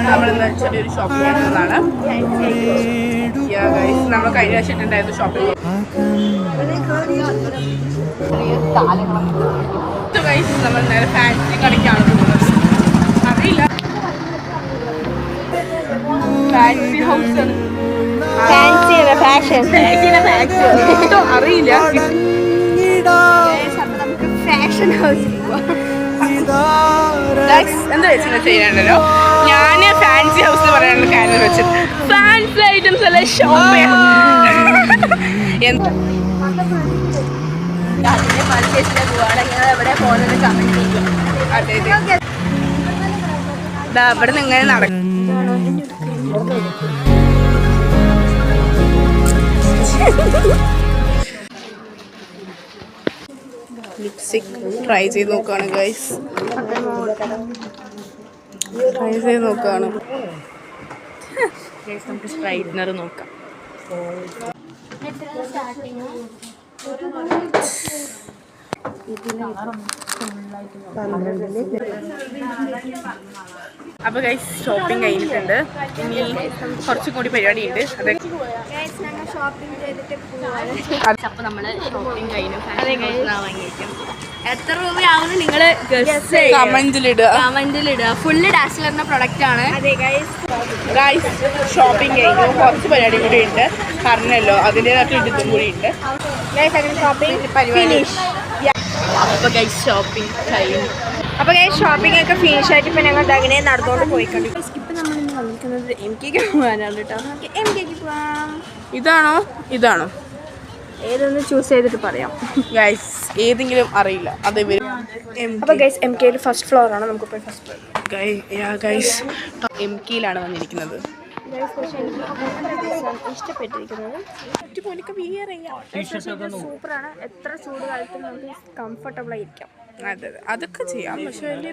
നമ്മളിന്ന് ചെറിയൊരു ഷോപ്പിംഗ് ചെയ്യുന്നതാണ്. നമ്മൾ കഴിഞ്ഞ ആഴ്ച ഇട്ടുണ്ടായിരുന്നു ഷോപ്പിംഗ്. നമ്മൾ നേരെ ഫാൻസി കടയ്ക്കാണ് പോകുന്നത്. അറിയില്ല, ഫാൻസി ഹൗസ് ആണ്. അറിയില്ല. എന്താ വെച്ചാൽ ചെയ്യാനുണ്ടല്ലോ, ഞാന് ഫാൻസി ഹൗസ് പറയാനുള്ള കാര്യം വെച്ചത് ഫാൻസി ഐറ്റംസ് എല്ലാം ഷോപ്പ് അവിടെ നിന്ന് ഇങ്ങനെ നടക്കും. ലിപ്സ്റ്റിക് ട്രൈ ചെയ്ത് നോക്കുകയാണ് ഗൈസ്. ട്രൈ ചെയ്ത് നോക്കുകയാണ്. നമുക്ക് സ്ട്രൈറ്റ്നർ നോക്കാം. അപ്പൊ ഗൈസ് ഷോപ്പിംഗ് കഴിഞ്ഞിട്ടുണ്ട്. ഇനി കുറച്ചും കൂടി പരിപാടി ഉണ്ട്. അതൊക്കെ അപ്പൊ നമ്മള് ഷോപ്പിംഗ് കഴിഞ്ഞു. വാങ്ങിയിരിക്കും. എത്ര രൂപയാവുന്നു നിങ്ങൾ കമന്റിലിടുക. ഫുള്ള് ഡാസ്ലറിന്റെ പ്രൊഡക്റ്റ് ആണ്. ഗൈസ് ഷോപ്പിംഗ് കഴിഞ്ഞു. കുറച്ച് പരിപാടി കൂടി ഉണ്ട്. പറഞ്ഞല്ലോ, അതിൻ്റെതായിട്ട് ഇതും കൂടി ഉണ്ട്. അപ്പൊ ഗൈസ് ഷോപ്പിംഗ് കഴിഞ്ഞു. അപ്പൊ ഗൈസ് ഷോപ്പിംഗ് ഒക്കെ ഫിനിഷ് ആയിട്ട് ഇപ്പൊ ഞങ്ങൾ അങ്ങനെ നടന്നുകൊണ്ട് പോയിട്ടുണ്ട്. ഇപ്പൊ നമ്മൾ ഇന്ന് വന്നിരിക്കുന്നത് MK പോകാനാണ് കേട്ടോ. MK പോവാം. ഇതാണോ ഏതൊന്ന് ചൂസ് ചെയ്തിട്ട് പറയാം ഗൈസ്. ഏതെങ്കിലും അറിയില്ല. അത് അപ്പൊ ഗൈസ് MK ഫസ്റ്റ് ഫ്ലോർ ആണ്. നമുക്ക് പോയി ഫസ്റ്റ് ഫ്ലോർ. ഗൈസ് MKയിലാണ് വന്നിരിക്കുന്നത്. ഇഷ്ടപ്പെട്ടിരിക്കുന്നത് സൂപ്പറാണ്. എത്ര ചൂട് കാലത്തും നമുക്ക് കംഫർട്ടബിൾ ആയിരിക്കാം. അതെ, അതൊക്കെ ചെയ്യാം. പക്ഷെ വലിയ